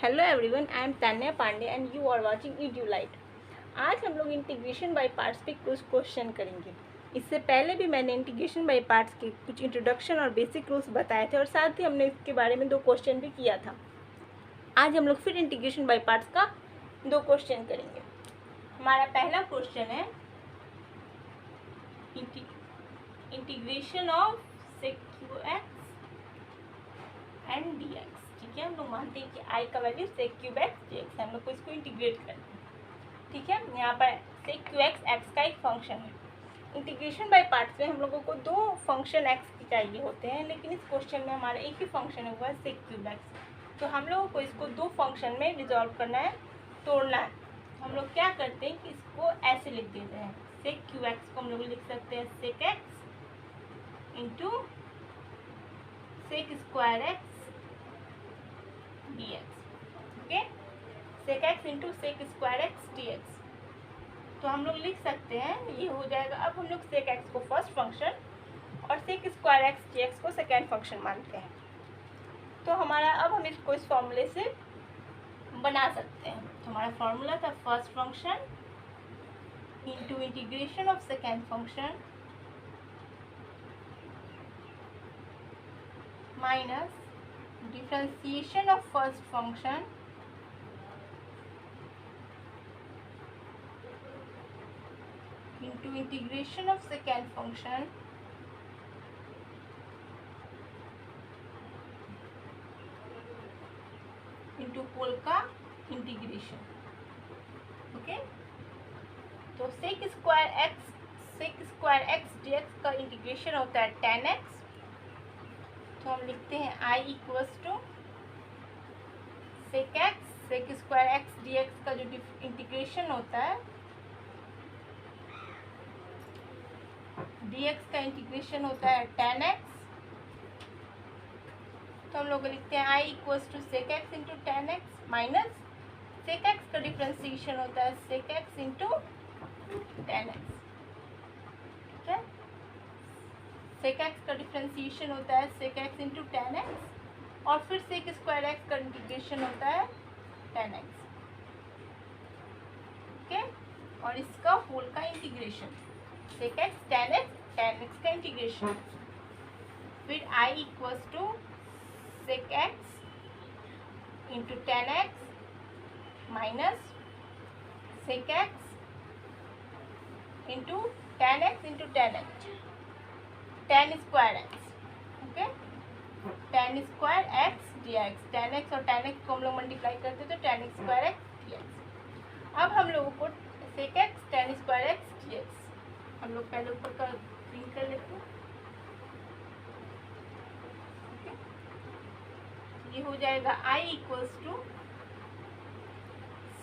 Hello everyone, I am Tanya Pandey and you are watching Edulight. आज हम लोग इंटीग्रेशन बाय पार्ट्स पे कुछ क्वेश्चन करेंगे। इससे पहले भी मैंने इंटीग्रेशन बाय पार्ट्स के कुछ इंट्रोडक्शन और बेसिक रूल्स बताए थे और साथ ही हमने इसके बारे में 2 क्वेश्चन भी किया था। आज हम लोग फिर इंटीग्रेशन बाय पार्ट्स का 2 क्वेश्चन करेंगे। हमारा पहला क्वेश्चन है integration of sec X and D X. ठीक है, हम लोग मानते हैं कि आई का value sec cube X D X है। हम लोग को इसको इंटीग्रेट करना है। ठीक है, यहाँ पर सेक क्यू एक्स का एक फंक्शन है। इंटीग्रेशन बाय पार्ट्स में हम लोगों को 2 फंक्शन एक्स की चाहिए होते हैं, लेकिन इस क्वेश्चन में हमारा एक ही फंक्शन है, हुआ है सेक क्यूब एक्स। तो हम लोगों को इसको 2 फंक्शन में डिजॉल्व करना है, तोड़ना है। हम लोग क्या करते हैं कि इसको ऐसे लिख देते हैं। सेक क्यू एक्स को हम लोग लिख सकते हैं sec x into sec square x dx। Okay, sec x into sec square x dx। तो हम लोग लिख सकते हैं, ये हो जाएगा। अब हम लोग सेक एक्स को फर्स्ट फंक्शन और सेक स्क्वायर एक्स dx को सेकेंड फंक्शन मानते हैं। तो हमारा अब हम इसको इस फॉर्मूले से बना सकते हैं। तो हमारा फॉर्मूला था first function into integration of second function minus differentiation of first function into integration of second function into पोल का इंटीग्रेशन। ओके, तो सेक स्क्वायर एक्स dx का इंटीग्रेशन होता है tan x। तो हम लिखते हैं I equals to sec square x dx का जो इंटीग्रेशन होता है, dx का इंटीग्रेशन होता है tan x। तो हम लोग लिखते हैं I equals to sec x into tan x minus sec X का डिफ्रेंसिएशन होता है sec x into tan x। ठीक है, सेक एक्स का डिफ्रेंसिएशन होता है sec x into tan x और फिर सेक स्क्वायर एक्स का इंटीग्रेशन होता है tan x। ओके, और इसका होल का integration sec x tan x का इंटीग्रेशन। फिर I equals to sec x into tan x minus sec x into tan x into tan x tan square x. Okay, tan square x dx। tan x और tan x को हम लोग multiply करते तो tan square x dx। अब हम लोगों को sec x tan square x dx हम लोग पहले ऊपर का प्रिंट कर लेते हैं। ये हो जाएगा I equals to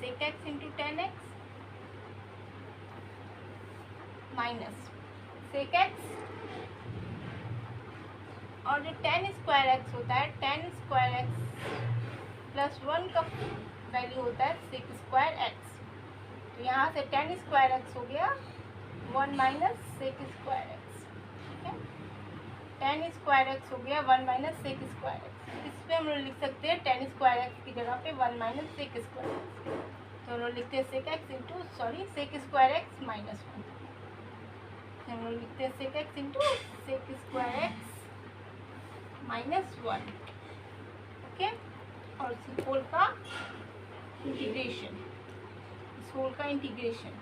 sec x into tan x minus sec x और जो tan स्क्वायर एक्स होता है tan स्क्वायर एक्स प्लस 1 का वैल्यू होता है सेक स्क्वायर एक्स। तो यहाँ से tan स्क्वायर एक्स हो गया 1 माइनस सेक स्क्वायर एक्स। ठीक है, tan स्क्वायर एक्स हो गया 1 माइनस सेक स्क्वायर एक्स। इस पर हम लोग लिख सकते हैं tan स्क्वायर एक्स की जगह पे 1 माइनस सेक स्क्वायर एक्स। तो हम लोग लिखते हैं sec x into sec square x minus 1। हम लोग लिखते हैं sec x into sec square x minus 1। Okay, और इस होल का इंटीग्रेशन, इस होल का इंटीग्रेशन।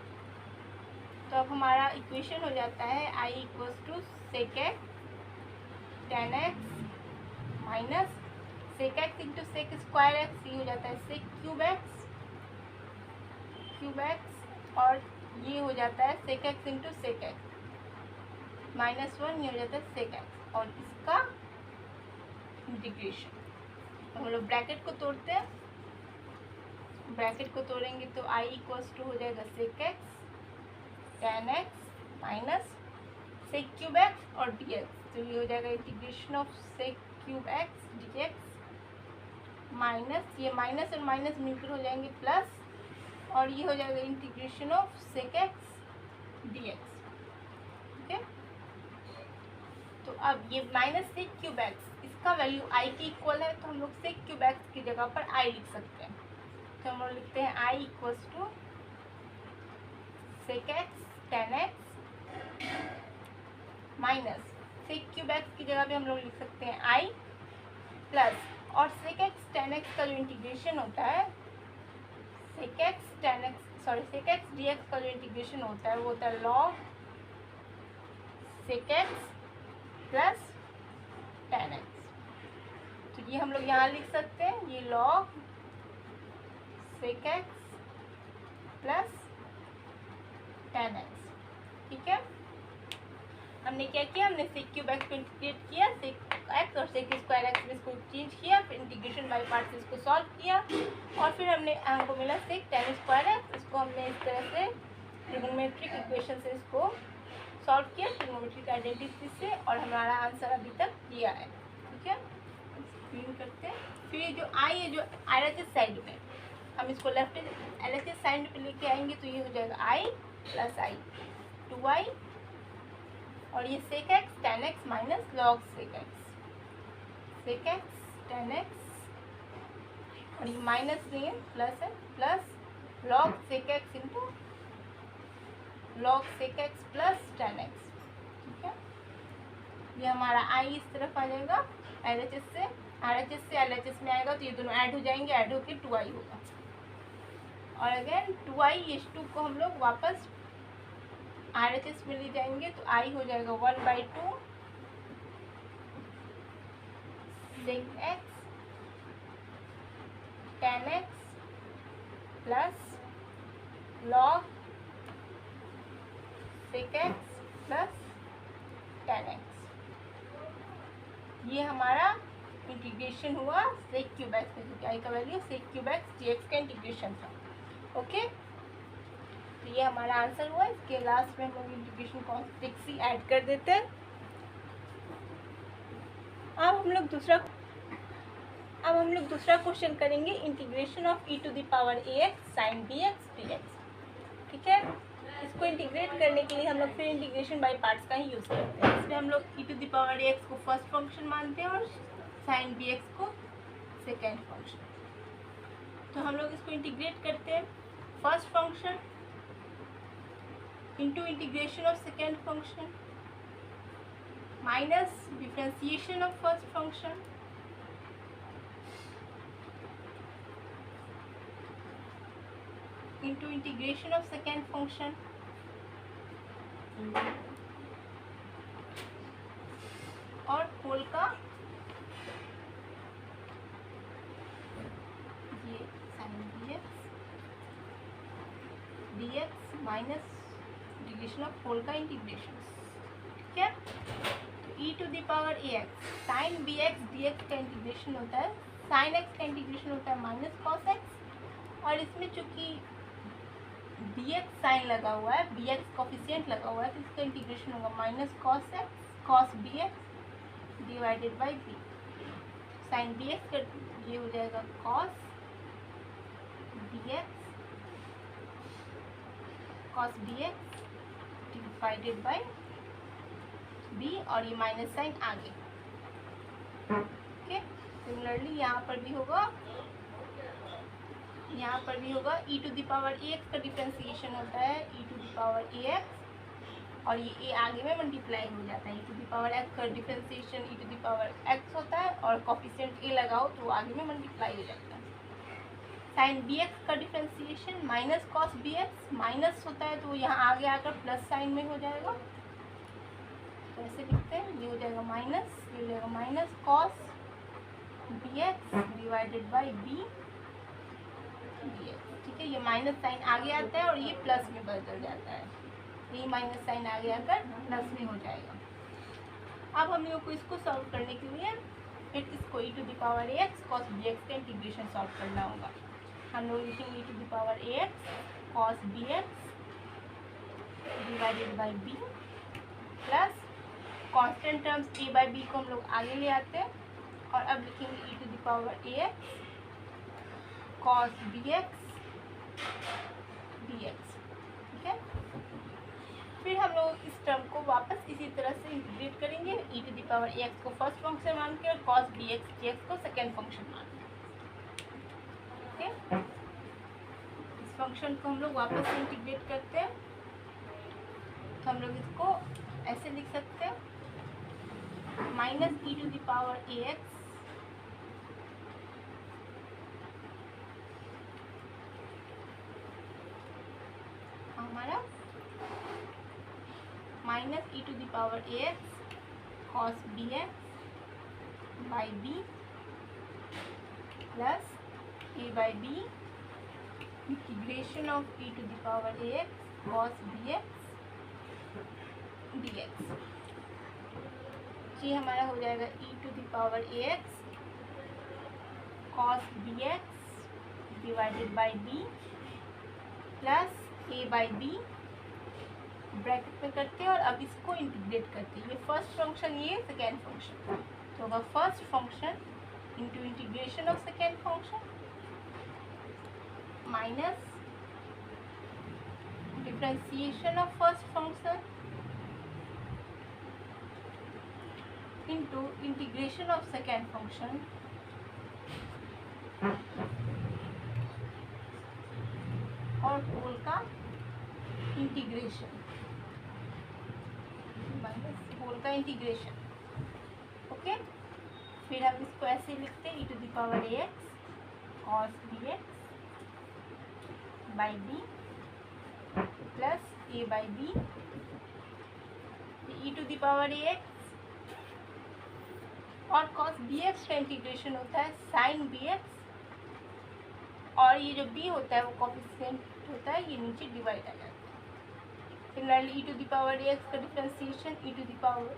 तो अब हमारा इक्वेशन हो जाता है I equals to sec x tan x minus sec x into sec square x. ये हो जाता है सेक क्यूब एक्स और ये हो जाता है sec x into sec x minus 1। ये हो जाता है सेक एक्स और इसका इंटीग्रेशन। हम लोग ब्रैकेट को तोड़ते हैं। ब्रैकेट को तोड़ेंगे तो I इक्वल्स टू हो जाएगा sec x tan x minus sec cube x और dx। तो ये हो जाएगा integration of sec cube x dx minus ये माइनस और माइनस मिलकर हो जाएंगे प्लस, और ये हो जाएगा integration of sec x dx। Okay, तो अब ये माइनस सेक क्यूब एक्स, का वैल्यू i के इक्वल है, तो हम लोग sec क्यूब x की जगह पर i लिख सकते हैं। तो हम लोग लिखते हैं i equals to sec x tan x minus sec cube x की जगह पे हम लोग लिख सकते हैं i प्लस, और sec x tan x का जो इंटीग्रेशन होता है, sec x dx का जो इंटीग्रेशन होता है वो होता है log sec x plus tan x। तो ये हम लोग यहाँ लिख सकते हैं, ये log sec x plus tan x। ठीक है, हमने क्या किया, हमने sec क्यूब x को इंटीग्रेट किया, sec x और sec स्क्वायर x में इसको चेंज किया, फिर इंटीग्रेशन बाय पार्ट्स इसको सॉल्व किया, और फिर हमको मिला sec tan स्क्वायर x। इसको हमने इस तरह से ट्रिग्नोमेट्रिक इक्वेशन से इसको सॉल्व किया, ट्रिग्नोमेट्रिक आइडेंटिटी से, और हमारा आंसर अभी तक दिया है। ठीक है, स्क्रीन करते हैं। फिर ये जो i है, जो RHS साइड में, हम इसको लेफ्ट LHS साइड पे लेके आएंगे, तो ये हो जाएगा i प्लस i 2i, और ये sec x tan x minus log sec x tan x, और ये माइनस नहीं है, प्लस है, plus log sec x into log sec x plus tan x। ठीक है, ये हमारा i इस तरफ आ जाएगा, RHS से LHS में आएगा, तो ये दोनों ऐड हो जाएंगे, ऐड होके 2i होगा, और अगेन 2i इस 2 को हम लोग वापस RHS में ले जाएंगे, तो i हो जाएगा 1/2 sec x tan x plus log sec x plus tan x। ये हमारा इंटीग्रेशन हुआ sec क्यूब x का, क्योंकि i का value sec cube x dx का इंटीग्रेशन था। ओके, तो ये हमारा आंसर हुआ। इसके लास्ट में हम लोग इंटीग्रेशन कॉन्स्टेंट सी ऐड कर देते हैं। अब हम लोग दूसरा क्वेश्चन करेंगे, integration of e to the power ax sin bx dx। ठीक है, इसको इंटीग्रेट करने के लिए हम लोग फिर इंटीग्रेशन बाय पार्ट्स का ही यूज़ करते हैं। इसमें हम लोग e to the power ax को फर्स्ट फंक्शन मानते हैं और sin bx को सेकेंड फंक्शन। तो हम लोग इसको इंटीग्रेट करते हैं, first function into integration of second function minus differentiation of first function into integration of second function और होल का ये sin dx minus integration of whole का इंटीग्रेशन। ठीक है, तो e to the power ax sin bx dx का integration होता है, sin x का इंटीग्रेशन होता है माइनस cos x, और इसमें चूंकि dx साइन लगा हुआ है, bx कोफिशिएंट लगा हुआ है, तो इसका इंटीग्रेशन होगा minus cos x cos bx divided by b। sin bx का ये हो जाएगा cos bx divided by b, और ये माइनस साइन आगे। ओके, सिमिलरली यहाँ पर भी होगा e to the power ax का डिफरेंशिएशन होता है e to the power ax, और ये a आगे में मल्टीप्लाई हो जाता है। e to the power x का differentiation e to the power x होता है, और कोफिशिएंट a लगाओ तो वो आगे में मल्टीप्लाई हो जाता है। sin bx का differentiation minus cos bx, minus होता है तो यहाँ आगे आकर प्लस साइन में हो जाएगा, तो ऐसे लिखते हैं, ये हो जाएगा माइनस, ये हो जाएगा minus cos bx divided by b dx। ठीक है, ये माइनस साइन आगे आता है और ये प्लस में बदल जाता है, ये माइनस साइन आगे आकर प्लस में हो जाएगा। अब हम लोग को इसको सॉल्व करने के लिए फिर इसको e to the power ax cos bx का इंटीग्रेशन सॉल्व करना होगा। हम लोग लिखेंगे e to the power ax cos bx divided by b plus constant terms a by b को हम लोग आगे ले आते हैं, और अब लिखेंगे e to the power ax cos bx dx। ठीक है, फिर हम लोग इस टर्म को वापस इसी तरह से इंटीग्रेट करेंगे, e to the power ax को फर्स्ट फंक्शन मान के और cos bx dx को सेकेंड फंक्शन मान के। ओके, इस फंक्शन को हम लोग वापस से इंटीग्रेट करते हैं, तो हम लोग इसको ऐसे लिख सकते हैं, minus e to the power ax हमारा minus e to the power ax cos bx by b plus a by b integration of e to the power ax cos bx dx। ये हमारा हो जाएगा e to the power ax cos bx divided by b plus a by b bracket में करते हैं और अब इसको इंटीग्रेट करते हैं। ये फर्स्ट फंक्शन, ये सेकेंड फंक्शन, तो होगा first function into integration of second function minus differentiation of first function into integration of second function और होल का इंटीग्रेशन माइनस होल का इंटीग्रेशन। ओके, फिर हम इसको ऐसे लिखते हैं, e to the power ax cos bx by b plus a by b, e to the power ax और cos bx का इंटीग्रेशन होता है sin bx, और ये जो b होता है वो कोफिशिएंट होता है, ये नीचे डिवाइड आ जाता है। Similarly e to the power ax का differentiation e to the power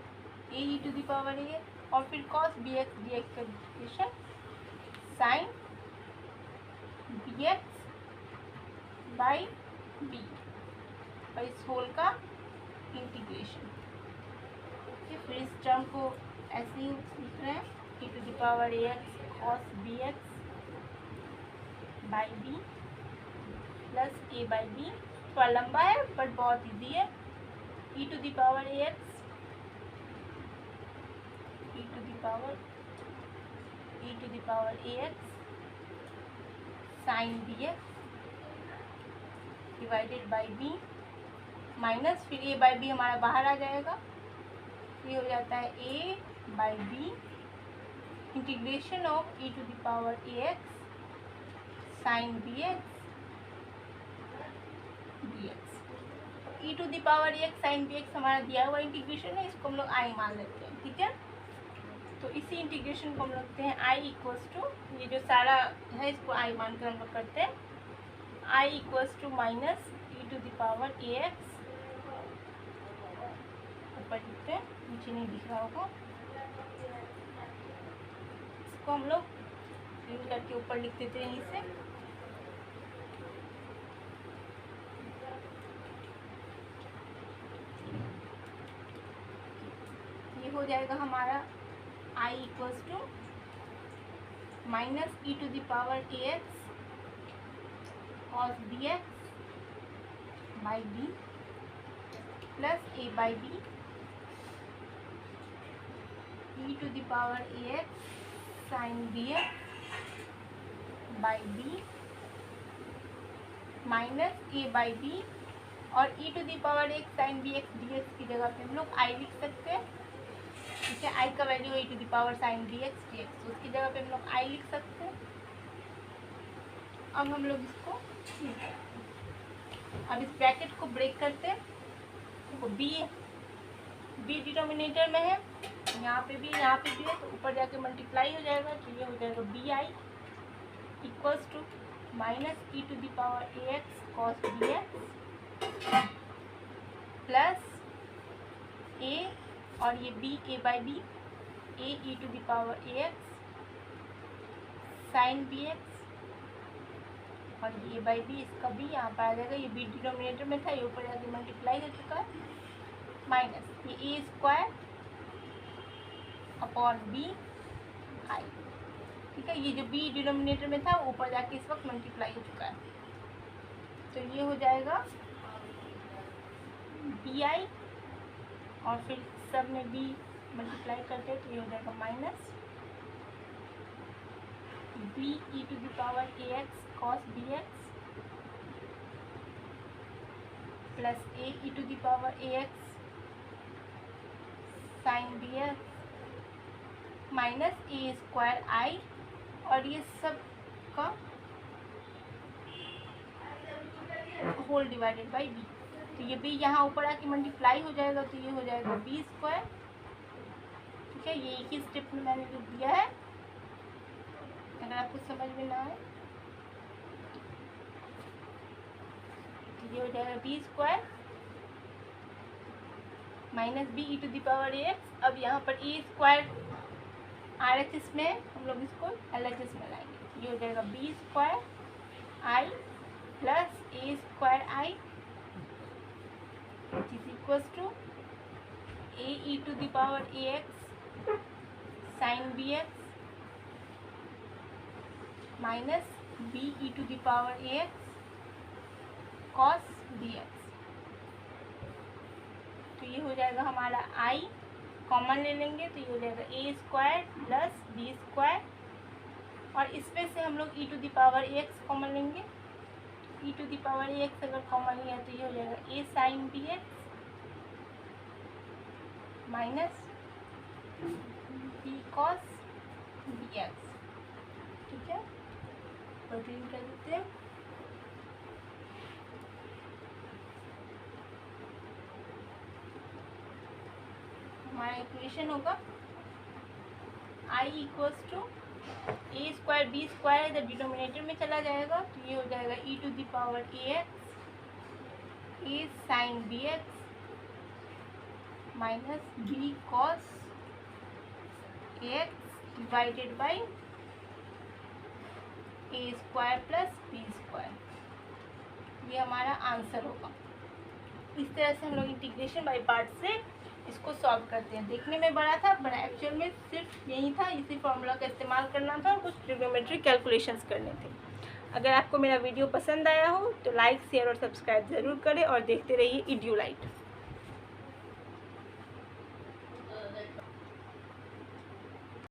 a e to the power a, और फिर cos bx dx का differentiation sin bx by b और इस होल का इंटीग्रेशन। फिर इस टर्म को ऐसे ही लिख रहे हैं, e to the power ax cos bx by b plus a by b। थोड़ा लंबा है बट बहुत इजी है। e to the power ax e to the power ax sin bx divided by b minus फिर a by b हमारा बाहर आ जाएगा, ये हो जाता है a by b integration of e to the power ax sin bx dx। e to the power x sin bx हमारा दिया हुआ इंटीग्रेशन है, इसको हम लोग i मान लेते हैं। ठीक है, तो इसी इंटीग्रेशन को हम रखते हैं i इक्वल्स टू, ये जो सारा है इसको i मानकर हम लोग करते हैं, i equals to minus e to the power ax, ऊपर लिखते हैं, नीचे नहीं दिख रहा होगा, इसको हम लोग यूज करके ऊपर लिख देते हैं इसे, ये हो जाएगा हमारा i equals to minus e to the power ax cos bx by b plus a by b e to the power ax sin bx by b minus a by b, और e to the power x sin bx dx की जगह पे हम लोग i लिख सकते हैं। ठीक है, i का value e to the power sin bx dx, तो उसकी जगह पे हम लोग i लिख सकते हैं। अब हम लोग इसको अब इस ब्रैकेट को ब्रेक करते हैं, तो b डिनोमिनेटर में है, यहाँ पे भी है, तो ऊपर जाके मल्टीप्लाई हो जाएगा, तो ये हो जाएगा b i equals to minus e to the power ax cos bx plus a, और ये b a by b a e to the power ax sin bx, और ये बाई बी, इसका भी यहाँ पर आ जाएगा, ये बी डिनोमिनेटर में था, ये ऊपर जाके मल्टीप्लाई हो चुका है, माइनस ये ए स्क्वायर अपॉन बी आई। ठीक है, ये जो बी डिनोमिनेटर में था वो ऊपर जाके इस वक्त मल्टीप्लाई हो चुका है, तो ये हो जाएगा बी आई, और फिर सब में बी मल्टीप्लाई करते हैं तो ये हो जाएगा minus b e to the power a x cos b x plus a e to the power a x sine b x minus a square i, और ये सब का होल डिवाइडेड बाई बी। तो ये बी यहाँ ऊपर आके multiply हो जाएगा तो ये हो जाएगा बी स्क्वायर। ठीक है, ये एक ही स्टेप में मैंने लिख दिया है, अगर आपको समझ में ना आए तो ये हो जाएगा b square minus b e to the power a x. अब यहाँ पर a square R H S में हम लोग इसको एल एच एस में लाएंगे, ये हो जाएगा b square i plus a square i which is equals to a e to the power ax sin bx minus b e to the power ax cos bx। तो ये हो जाएगा हमारा i, कॉमन ले लेंगे तो ये हो जाएगा a square plus b square, और इसमें से हम लोग e to the power ax common लेंगे। e to the power ax अगर कॉमन लिया तो ये हो जाएगा a sine b x minus b cos b x. ठीक है, प्रोटीन कर देते हैं। हमारा इक्वेशन होगा i equals to a square b square इधर डिनोमिनेटर में चला जाएगा तो ये हो जाएगा e to the power a x a sine b x minus b cos a x divided by a square plus b square. ये हमारा आंसर होगा। इस तरह से हम लोग इंटीग्रेशन बाय पार्ट से इसको सॉल्व करते हैं। देखने में बड़ा था, बड़ा एक्चुअल में सिर्फ यही था, इसी फॉर्मूला का इस्तेमाल करना था और कुछ ट्रिग्नोमेट्रिक कैलकुलेशंस करने थे। अगर आपको मेरा वीडियो पसंद आया हो तो लाइक शेयर और सब्सक्राइब ज़रूर करें और देखते रहिए इड्यूलाइट।